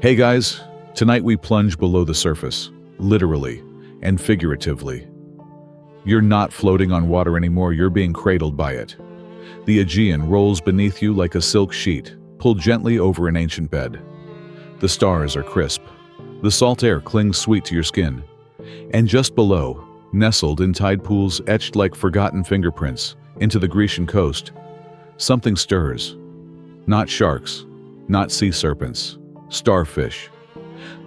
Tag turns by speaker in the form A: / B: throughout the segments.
A: Hey guys, tonight we plunge below the surface, literally and figuratively. You're not floating on water anymore, you're being cradled by it. The Aegean rolls beneath you like a silk sheet, pulled gently over an ancient bed. The stars are crisp. The salt air clings sweet to your skin. And just below, nestled in tide pools etched like forgotten fingerprints into the Grecian coast, something stirs. Not sharks, not sea serpents, starfish.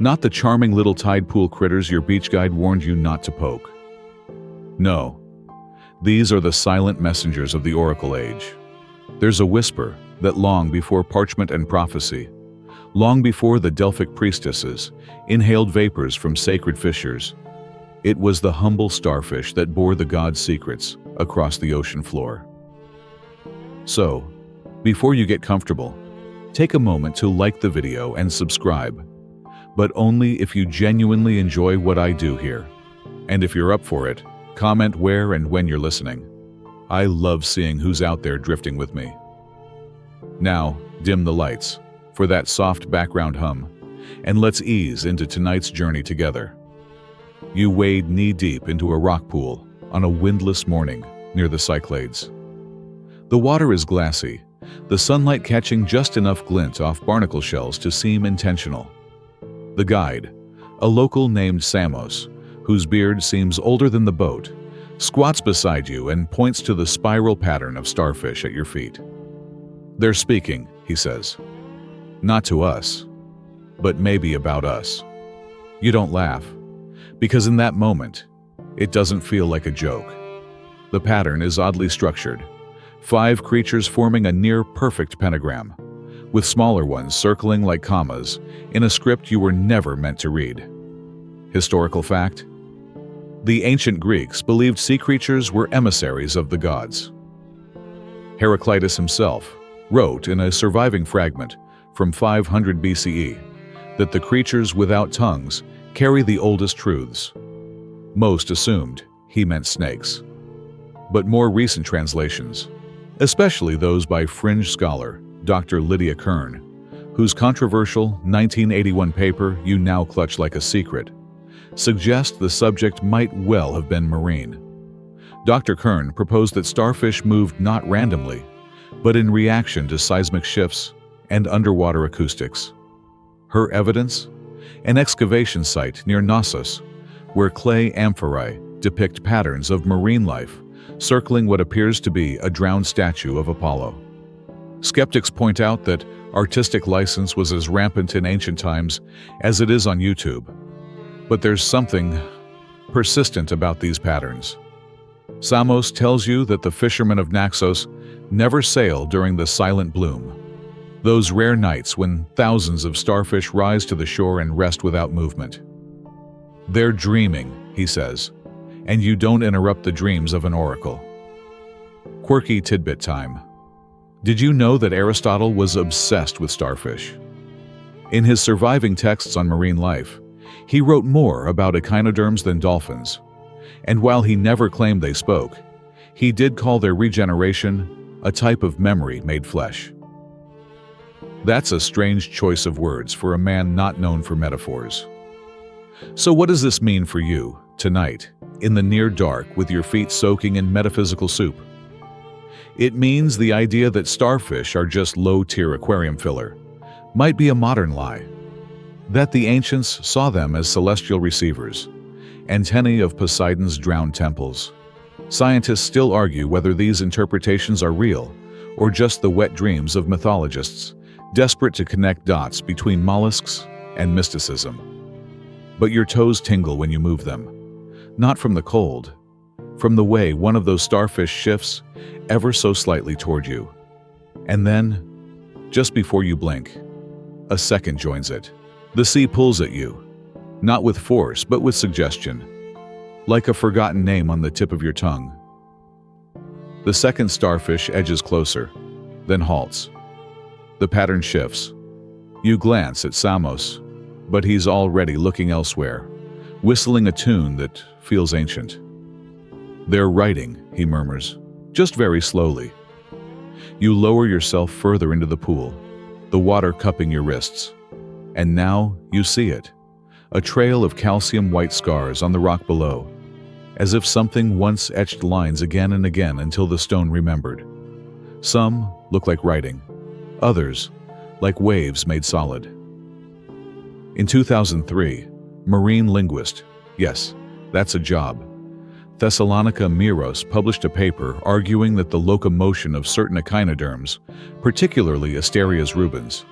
A: Not the charming little tide pool critters your beach guide warned you not to poke. No, these are the silent messengers of the Oracle Age. There's a whisper that long before parchment and prophecy, long before the Delphic priestesses inhaled vapors from sacred fissures, it was the humble starfish that bore the god's secrets across the ocean floor. So, before you get comfortable, take a moment to like the video and subscribe, but only if you genuinely enjoy what I do here. And if you're up for it, comment where and when you're listening. I love seeing who's out there drifting with me. Now, dim the lights for that soft background hum, and let's ease into tonight's journey together. You wade knee-deep into a rock pool on a windless morning near the Cyclades. The water is glassy, the sunlight catching just enough glint off barnacle shells to seem intentional. The guide, a local named Samos, whose beard seems older than the boat, squats beside you and points to the spiral pattern of starfish at your feet. They're speaking, he says. Not to us, but maybe about us. You don't laugh, because in that moment, it doesn't feel like a joke. The pattern is oddly structured, 5 creatures forming a near-perfect pentagram, with smaller ones circling like commas in a script you were never meant to read. Historical fact? The ancient Greeks believed sea creatures were emissaries of the gods. Heraclitus himself wrote in a surviving fragment from 500 BCE that the creatures without tongues carry the oldest truths. Most assumed he meant snakes. But more recent translations, especially those by fringe scholar Dr. Lydia Kern, whose controversial 1981 paper you now clutch like a secret, suggest the subject might well have been marine. Dr. Kern proposed that starfish moved not randomly, but in reaction to seismic shifts and underwater acoustics. Her evidence? An excavation site near Knossos, where clay amphorae depict patterns of marine life circling what appears to be a drowned statue of Apollo. Skeptics point out that artistic license was as rampant in ancient times as it is on YouTube. But there's something persistent about these patterns. Samos tells you that the fishermen of Naxos never sail during the silent bloom, those rare nights when thousands of starfish rise to the shore and rest without movement. They're dreaming, he says, and you don't interrupt the dreams of an oracle. Quirky tidbit time. Did you know that Aristotle was obsessed with starfish? In his surviving texts on marine life, he wrote more about echinoderms than dolphins, and while he never claimed they spoke, he did call their regeneration a type of memory made flesh. That's a strange choice of words for a man not known for metaphors. So what does this mean for you, tonight, in the near dark with your feet soaking in metaphysical soup? It means the idea that starfish are just low-tier aquarium filler might be a modern lie, that the ancients saw them as celestial receivers, antennae of Poseidon's drowned temples. Scientists still argue whether these interpretations are real or just the wet dreams of mythologists desperate to connect dots between mollusks and mysticism. But your toes tingle when you move them, not from the cold, from the way one of those starfish shifts ever so slightly toward you. And then, just before you blink, a second joins it. The sea pulls at you, not with force but with suggestion, like a forgotten name on the tip of your tongue. The second starfish edges closer, then halts. The pattern shifts. You glance at Samos, but he's already looking elsewhere, whistling a tune that feels ancient. "They're writing," he murmurs, just very slowly. You lower yourself further into the pool, the water cupping your wrists. And now you see it, a trail of calcium-white scars on the rock below, as if something once etched lines again and again until the stone remembered. Some look like writing, others like waves made solid. In 2003, marine linguist, yes, that's a job, Thessalonica Miros published a paper arguing that the locomotion of certain echinoderms, particularly Asterias rubens,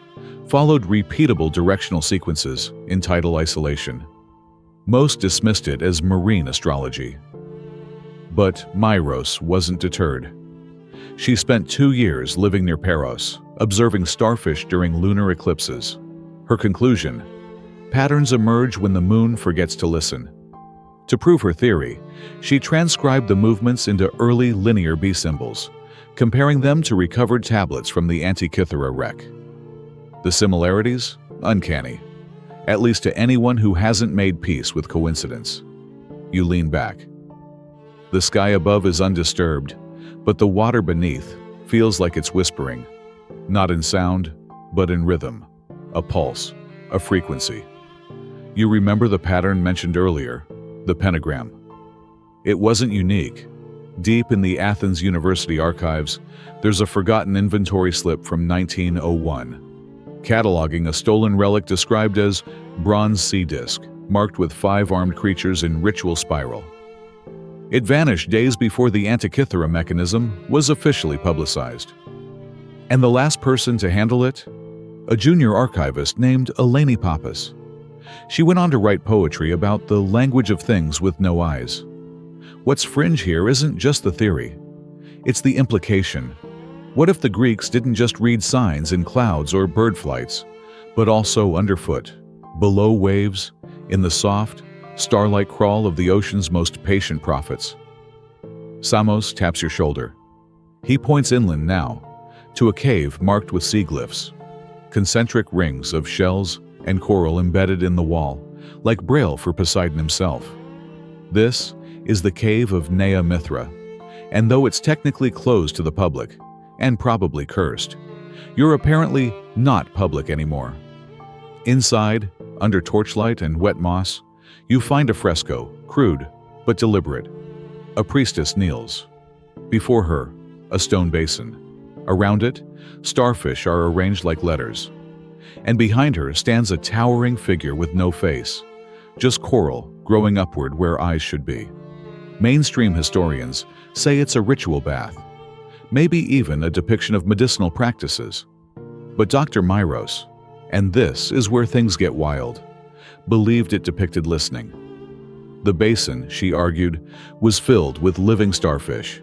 A: followed repeatable directional sequences in tidal isolation. Most dismissed it as marine astrology. But Miros wasn't deterred. She spent 2 years living near Paros, observing starfish during lunar eclipses. Her conclusion: patterns emerge when the moon forgets to listen. To prove her theory, she transcribed the movements into early linear B symbols, comparing them to recovered tablets from the Antikythera wreck. The similarities? Uncanny, at least to anyone who hasn't made peace with coincidence. You lean back. The sky above is undisturbed, but the water beneath feels like it's whispering, not in sound, but in rhythm, a pulse, a frequency. You remember the pattern mentioned earlier, the pentagram. It wasn't unique. Deep in the Athens University archives, there's a forgotten inventory slip from 1901, cataloging a stolen relic described as bronze sea disk, marked with 5 armed creatures in ritual spiral. It vanished days before the Antikythera mechanism was officially publicized. And the last person to handle it? A junior archivist named Eleni Pappas. She went on to write poetry about the language of things with no eyes. What's fringe here isn't just the theory. It's the implication. What if the Greeks didn't just read signs in clouds or bird flights, but also underfoot, below waves, in the soft, starlight crawl of the ocean's most patient prophets? Samos taps your shoulder. He points inland now, to a cave marked with sea glyphs, concentric rings of shells and coral embedded in the wall, like braille for Poseidon himself. This is the cave of Nea Mithra, and though it's technically closed to the public, and probably cursed, you're apparently not public anymore. Inside, under torchlight and wet moss, you find a fresco, crude but deliberate. A priestess kneels. Before her, a stone basin. Around it, starfish are arranged like letters. And behind her stands a towering figure with no face, just coral growing upward where eyes should be. Mainstream historians say it's a ritual bath, maybe even a depiction of medicinal practices. But Dr. Miros, and this is where things get wild, believed it depicted listening. The basin, she argued, was filled with living starfish,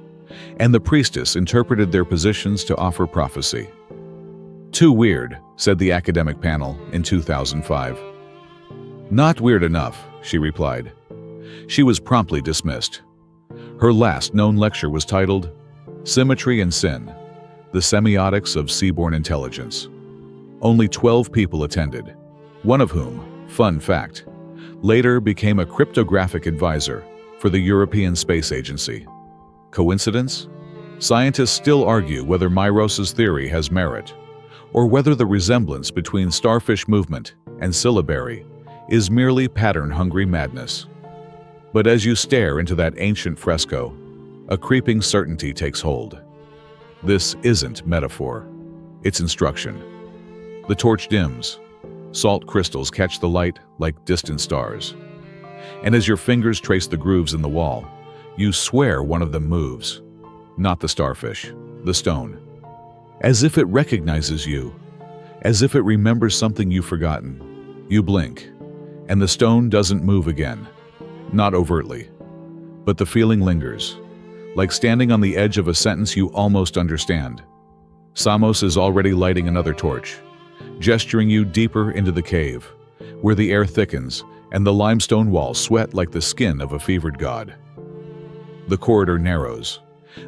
A: and the priestess interpreted their positions to offer prophecy. Too weird, said the academic panel in 2005. Not weird enough, she replied. She was promptly dismissed. Her last known lecture was titled Symmetry and Sin, the Semiotics of Seaborne Intelligence. Only 12 people attended, one of whom, fun fact, later became a cryptographic advisor for the European Space Agency. Coincidence? Scientists still argue whether Miros's theory has merit, or whether the resemblance between starfish movement and syllabary is merely pattern-hungry madness. But as you stare into that ancient fresco, a creeping certainty takes hold. This isn't metaphor, it's instruction. The torch dims. Salt crystals catch the light like distant stars. And as your fingers trace the grooves in the wall, you swear one of them moves. Not the starfish, the stone. As if it recognizes you, as if it remembers something you've forgotten. You blink, and the stone doesn't move again. Not overtly, but the feeling lingers, like standing on the edge of a sentence you almost understand. Samos is already lighting another torch, gesturing you deeper into the cave, where the air thickens and the limestone walls sweat like the skin of a fevered god. The corridor narrows,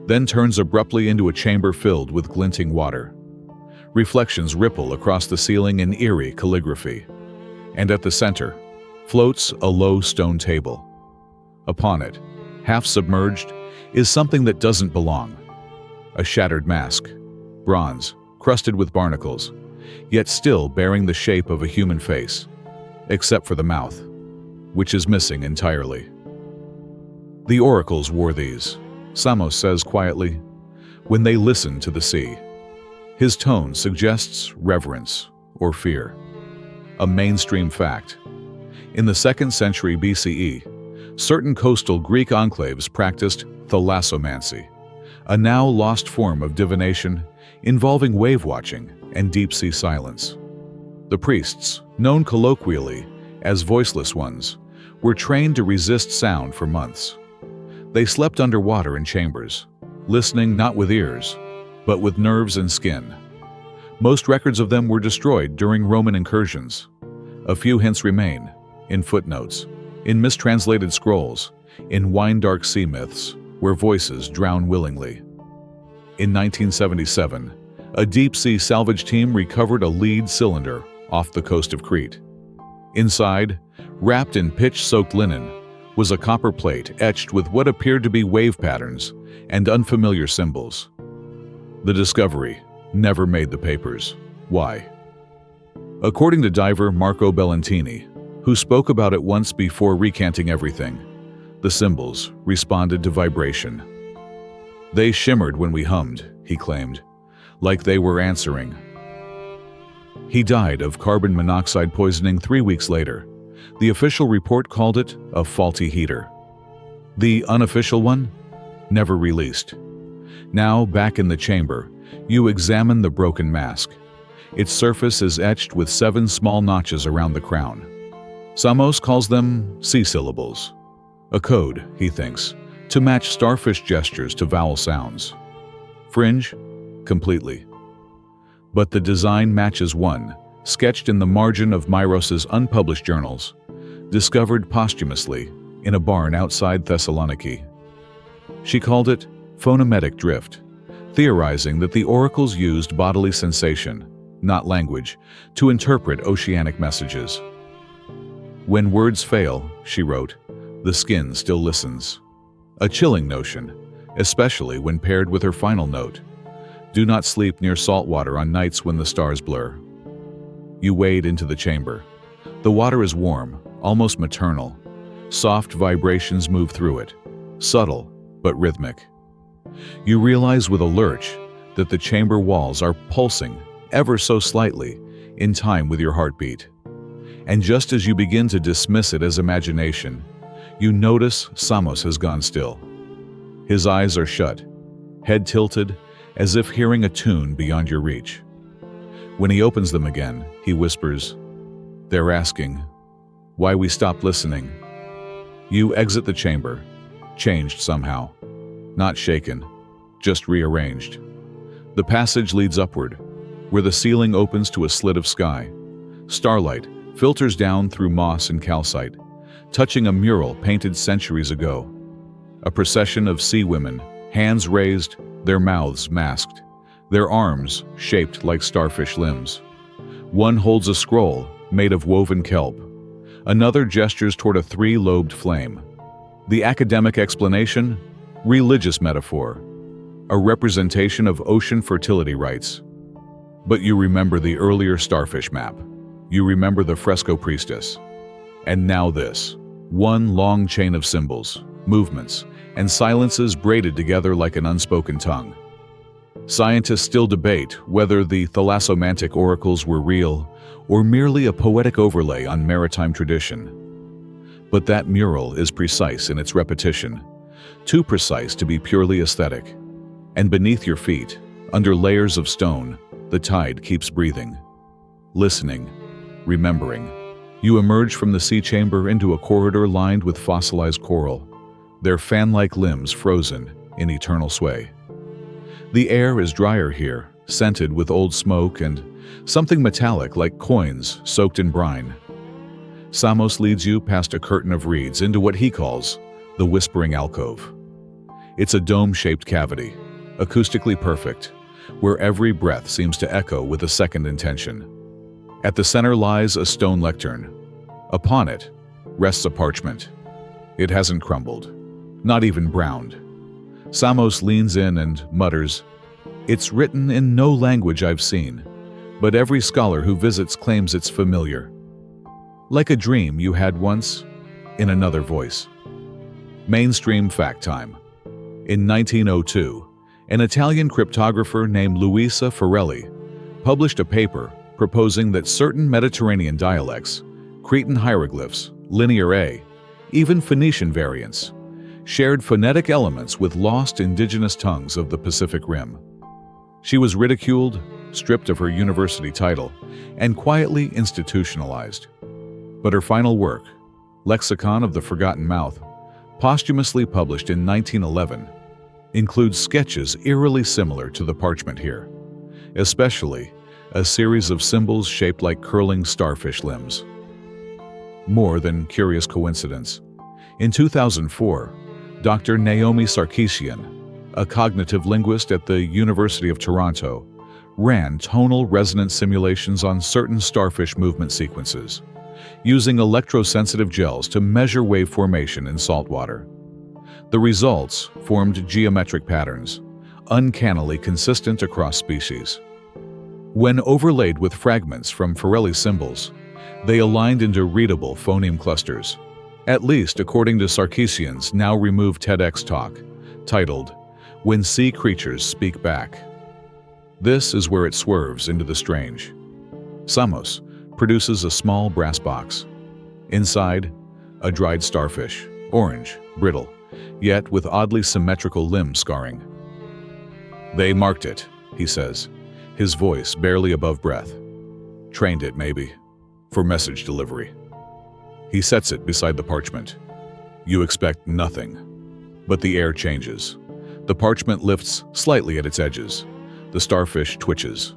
A: then turns abruptly into a chamber filled with glinting water. Reflections ripple across the ceiling in eerie calligraphy, and at the center floats a low stone table. Upon it, half submerged, is something that doesn't belong. A shattered mask, bronze, crusted with barnacles, yet still bearing the shape of a human face, except for the mouth, which is missing entirely. The oracles wore these, Samos says quietly, when they listened to the sea. His tone suggests reverence or fear, a mainstream fact. In the 2nd century BCE, certain coastal Greek enclaves practiced thalassomancy, a now lost form of divination involving wave-watching and deep-sea silence. The priests, known colloquially as voiceless ones, were trained to resist sound for months. They slept underwater in chambers, listening not with ears, but with nerves and skin. Most records of them were destroyed during Roman incursions. A few hints remain, in footnotes, in mistranslated scrolls, in wine-dark sea myths, where voices drown willingly. In 1977, a deep-sea salvage team recovered a lead cylinder off the coast of Crete. Inside, wrapped in pitch-soaked linen, was a copper plate etched with what appeared to be wave patterns and unfamiliar symbols. The discovery never made the papers. Why? According to diver Marco Bellantini, who spoke about it once before recanting everything, the symbols responded to vibration. They shimmered when we hummed, he claimed, like they were answering. He died of carbon monoxide poisoning 3 weeks later. The official report called it a faulty heater. The unofficial one? Never released. Now, back in the chamber, you examine the broken mask. Its surface is etched with 7 small notches around the crown. Samos calls them sea syllables. A code, he thinks, to match starfish gestures to vowel sounds. Fringe? Completely. But the design matches one, sketched in the margin of Myros's unpublished journals, discovered posthumously in a barn outside Thessaloniki. She called it phonemetic drift, theorizing that the oracles used bodily sensation, not language, to interpret oceanic messages. When words fail, she wrote, the skin still listens. A chilling notion, especially when paired with her final note. Do not sleep near salt water on nights when the stars blur. You wade into the chamber. The water is warm, almost maternal. Soft vibrations move through it, subtle but rhythmic. You realize with a lurch that the chamber walls are pulsing ever so slightly in time with your heartbeat. And just as you begin to dismiss it as imagination, you notice Samos has gone still. His eyes are shut, head tilted, as if hearing a tune beyond your reach. When he opens them again, he whispers, "They're asking why we stopped listening." You exit the chamber, changed somehow. Not shaken, just rearranged. The passage leads upward, where the ceiling opens to a slit of sky. Starlight filters down through moss and calcite, touching a mural painted centuries ago. A procession of sea women, hands raised, their mouths masked, their arms shaped like starfish limbs. One holds a scroll made of woven kelp. Another gestures toward a 3-lobed flame. The academic explanation? Religious metaphor, a representation of ocean fertility rites. But you remember the earlier starfish map. You remember the fresco priestess. And now this, one long chain of symbols, movements, and silences braided together like an unspoken tongue. Scientists still debate whether the thalassomantic oracles were real or merely a poetic overlay on maritime tradition. But that mural is precise in its repetition, too precise to be purely aesthetic. And beneath your feet, under layers of stone, the tide keeps breathing. Listening, remembering. You emerge from the sea chamber into a corridor lined with fossilized coral, their fan-like limbs frozen in eternal sway. The air is drier here, scented with old smoke and something metallic like coins soaked in brine. Samos leads you past a curtain of reeds into what he calls the Whispering Alcove. It's a dome-shaped cavity, acoustically perfect, where every breath seems to echo with a second intention. At the center lies a stone lectern. Upon it rests a parchment. It hasn't crumbled, not even browned. Samos leans in and mutters, "It's written in no language I've seen, but every scholar who visits claims it's familiar. Like a dream you had once, in another voice. Mainstream fact time. In 1902, an Italian cryptographer named Luisa Forelli published a paper proposing that certain Mediterranean dialects, Cretan hieroglyphs, Linear A, even Phoenician variants, shared phonetic elements with lost indigenous tongues of the Pacific Rim. She was ridiculed, stripped of her university title, and quietly institutionalized. But her final work, Lexicon of the Forgotten Mouth, posthumously published in 1911, includes sketches eerily similar to the parchment here, especially a series of symbols shaped like curling starfish limbs. More than curious coincidence, in 2004, Dr. Naomi Sarkisian, a cognitive linguist at the University of Toronto, ran tonal resonance simulations on certain starfish movement sequences, using electrosensitive gels to measure wave formation in saltwater. The results formed geometric patterns, uncannily consistent across species. When overlaid with fragments from Forelli's symbols, they aligned into readable phoneme clusters, at least according to Sarkisian's now-removed TEDx talk, titled, "When Sea Creatures Speak Back." This is where it swerves into the strange. Samos produces a small brass box. Inside, a dried starfish, orange, brittle, yet with oddly symmetrical limb scarring. "They marked it," he says, his voice barely above breath. "Trained it, maybe, for message delivery." He sets it beside the parchment. You expect nothing, but the air changes. The parchment lifts slightly at its edges. The starfish twitches.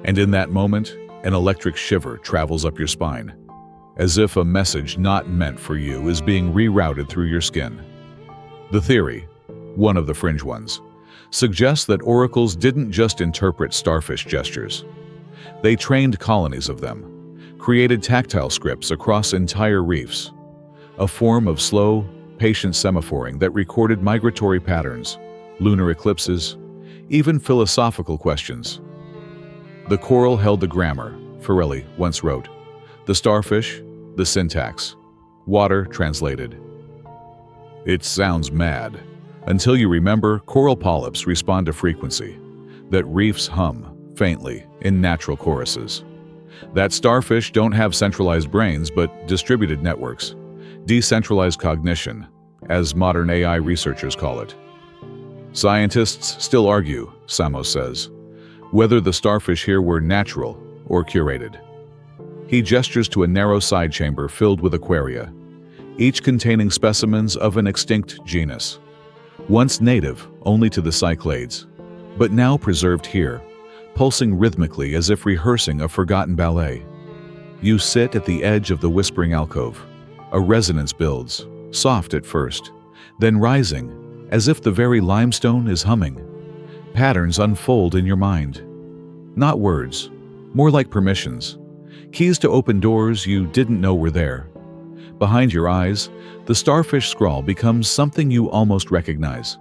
A: And in that moment, an electric shiver travels up your spine, as if a message not meant for you is being rerouted through your skin. The theory, one of the fringe ones, suggests that oracles didn't just interpret starfish gestures. They trained colonies of them, created tactile scripts across entire reefs, a form of slow, patient semaphoring that recorded migratory patterns, lunar eclipses, even philosophical questions. The coral held the grammar, Forelli once wrote. The starfish, the syntax. Water translated. It sounds mad, until you remember coral polyps respond to frequency, that reefs hum, faintly, in natural choruses. That starfish don't have centralized brains but distributed networks, decentralized cognition, as modern AI researchers call it. Scientists still argue, Samos says, whether the starfish here were natural or curated. He gestures to a narrow side chamber filled with aquaria, each containing specimens of an extinct genus, once native only to the Cyclades, but now preserved here, pulsing rhythmically as if rehearsing a forgotten ballet. You sit at the edge of the whispering alcove. A resonance builds, soft at first, then rising, as if the very limestone is humming. Patterns unfold in your mind. Not words, more like permissions. Keys to open doors you didn't know were there. Behind your eyes, the starfish scrawl becomes something you almost recognize.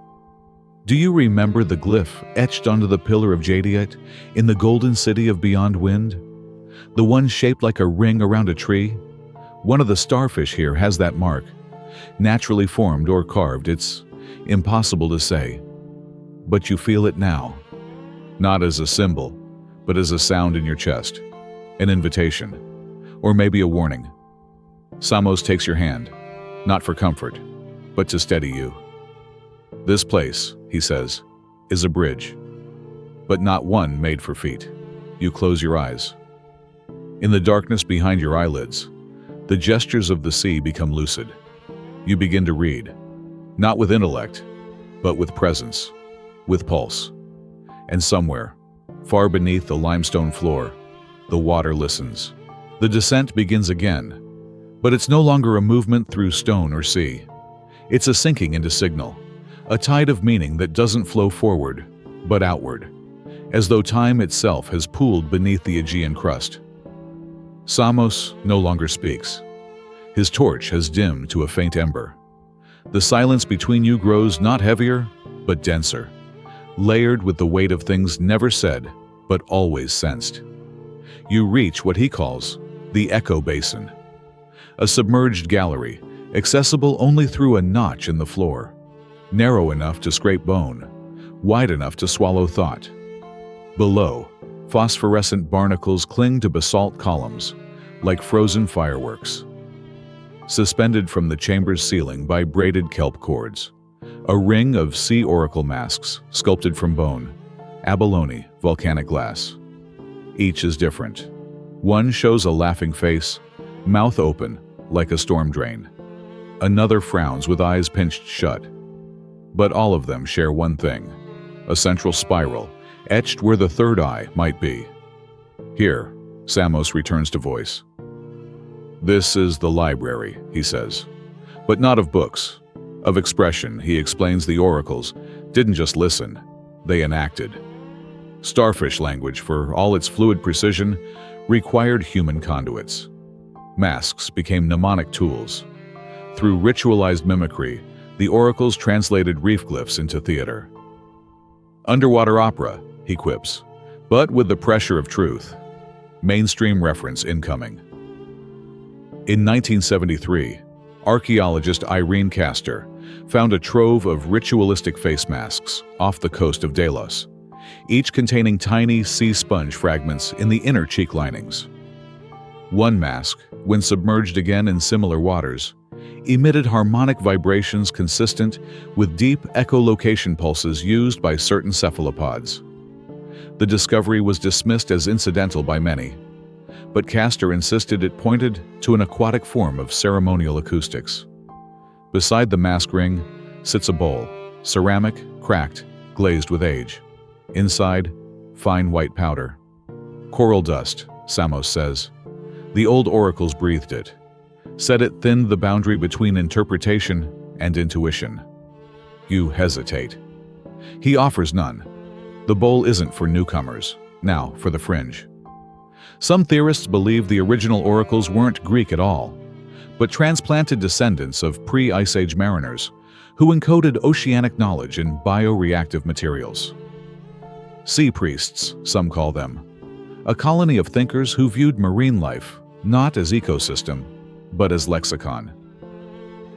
A: Do you remember the glyph etched onto the pillar of jadeite in the golden city of Beyond Wind? The one shaped like a ring around a tree? One of the starfish here has that mark. Naturally formed or carved, it's impossible to say. But you feel it now. Not as a symbol, but as a sound in your chest. An invitation. Or maybe a warning. Samos takes your hand, not for comfort, but to steady you. This place, he says, is a bridge, but not one made for feet. You close your eyes. In the darkness behind your eyelids, the gestures of the sea become lucid. You begin to read, not with intellect, but with presence, with pulse. And somewhere, far beneath the limestone floor, the water listens. The descent begins again, but it's no longer a movement through stone or sea. It's a sinking into signal, a tide of meaning that doesn't flow forward, but outward, as though time itself has pooled beneath the Aegean crust. Samos no longer speaks. His torch has dimmed to a faint ember. The silence between you grows not heavier, but denser, layered with the weight of things never said, but always sensed. You reach what he calls the echo basin, a submerged gallery accessible only through a notch in the floor, narrow enough to scrape bone, wide enough to swallow thought. Below, phosphorescent barnacles cling to basalt columns, like frozen fireworks. Suspended from the chamber's ceiling by braided kelp cords, a ring of sea oracle masks sculpted from bone, abalone, volcanic glass. Each is different. One shows a laughing face, mouth open, like a storm drain. Another frowns with eyes pinched shut. But all of them share one thing, a central spiral, etched where the third eye might be. Here, Samos returns to voice. This is the library, he says. But not of books. Of expression, he explains the oracles didn't just listen, they enacted. Starfish language, for all its fluid precision, required human conduits. Masks became mnemonic tools. Through ritualized mimicry, the oracles translated reef glyphs into theater. Underwater opera, he quips, but with the pressure of truth. Mainstream reference incoming. In 1973, archaeologist Irene Castor found a trove of ritualistic face masks off the coast of Delos, each containing tiny sea sponge fragments in the inner cheek linings. One mask, when submerged again in similar waters, emitted harmonic vibrations consistent with deep echolocation pulses used by certain cephalopods. The discovery was dismissed as incidental by many, but Castor insisted it pointed to an aquatic form of ceremonial acoustics. Beside the mask ring sits a bowl, ceramic, cracked, glazed with age. Inside, fine white powder. Coral dust, Samos says. The old oracles breathed it. Said it thinned the boundary between interpretation and intuition. You hesitate. He offers none. The bowl isn't for newcomers, now for the fringe. Some theorists believe the original oracles weren't Greek at all, but transplanted descendants of pre-Ice Age mariners who encoded oceanic knowledge in bioreactive materials. Sea priests, some call them, a colony of thinkers who viewed marine life not as ecosystem, but as lexicon.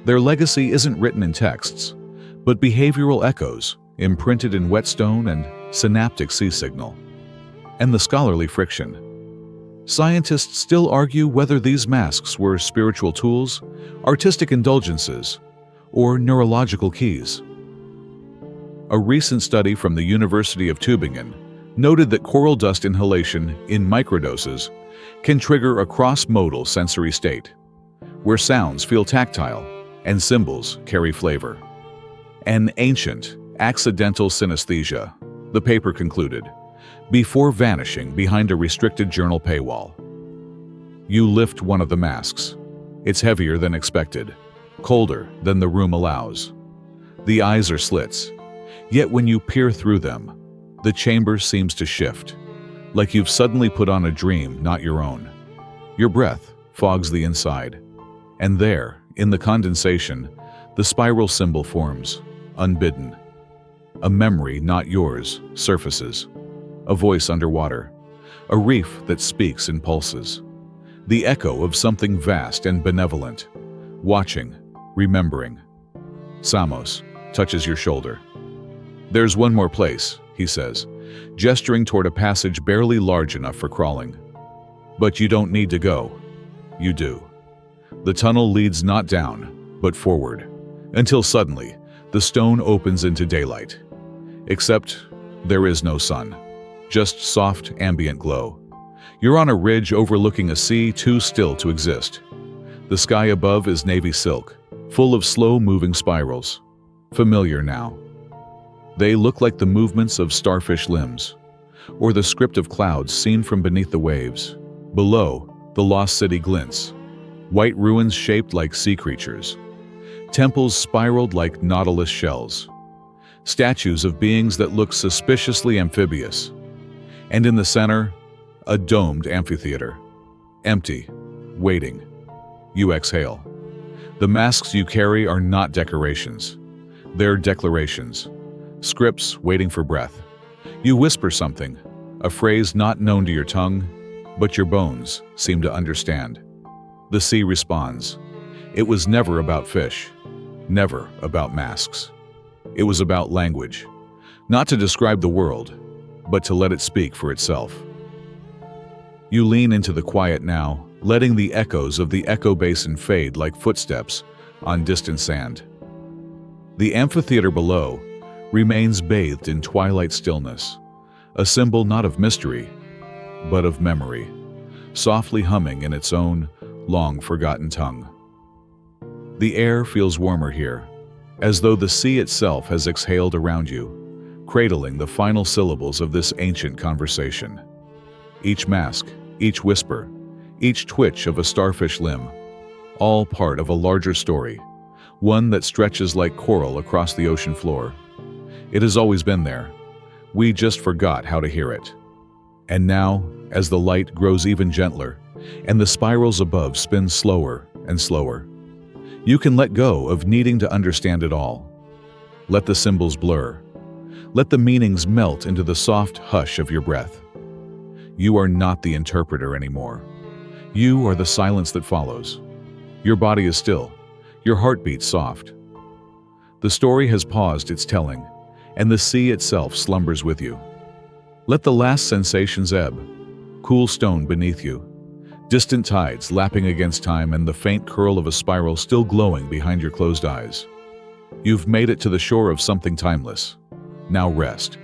A: Their legacy isn't written in texts, but behavioral echoes imprinted in whetstone and synaptic sea signal. And the scholarly friction. Scientists still argue whether these masks were spiritual tools, artistic indulgences, or neurological keys. A recent study from the University of Tübingen noted that coral dust inhalation in microdoses can trigger a cross-modal sensory state, where sounds feel tactile and symbols carry flavor. An ancient, accidental synesthesia, the paper concluded, before vanishing behind a restricted journal paywall. You lift one of the masks. It's heavier than expected, colder than the room allows. The eyes are slits, yet when you peer through them, the chamber seems to shift, like you've suddenly put on a dream not your own. Your breath fogs the inside, and there, in the condensation, the spiral symbol forms, unbidden. A memory not yours surfaces, a voice underwater, a reef that speaks in pulses, the echo of something vast and benevolent, watching, remembering. Samos touches your shoulder. There's one more place, he says, gesturing toward a passage barely large enough for crawling. But you don't need to go. You do. The tunnel leads not down, but forward, until suddenly the stone opens into daylight. Except there is no sun, just soft ambient glow. You're on a ridge overlooking a sea too still to exist. The sky above is navy silk, full of slow-moving spirals. Familiar now. They look like the movements of starfish limbs, or the script of clouds seen from beneath the waves. Below, the lost city glints, white ruins shaped like sea creatures, temples spiraled like nautilus shells, statues of beings that look suspiciously amphibious, and in the center, a domed amphitheater, empty, waiting. You exhale. The masks you carry are not decorations. They're declarations, scripts waiting for breath. You whisper something, a phrase not known to your tongue, But your bones seem to understand. The sea responds. It was never about fish, never about masks. It was about language, not to describe the world, but to let it speak for itself. You lean into the quiet now, letting the echoes of the echo basin fade like footsteps on distant sand. The amphitheater below remains bathed in twilight stillness, a symbol not of mystery, but of memory, softly humming in its own long-forgotten tongue. The air feels warmer here, as though the sea itself has exhaled around you, cradling the final syllables of this ancient conversation. Each mask, each whisper, each twitch of a starfish limb, all part of a larger story, one that stretches like coral across the ocean floor. It has always been there. We just forgot how to hear it. And now, as the light grows even gentler, and the spirals above spin slower and slower, you can let go of needing to understand it all. Let the symbols blur. Let the meanings melt into the soft hush of your breath. You are not the interpreter anymore. You are the silence that follows. Your body is still, your heartbeat soft. The story has paused its telling, and the sea itself slumbers with you. Let the last sensations ebb, cool stone beneath you, distant tides lapping against time, and the faint curl of a spiral still glowing behind your closed eyes. You've made it to the shore of something timeless. Now rest.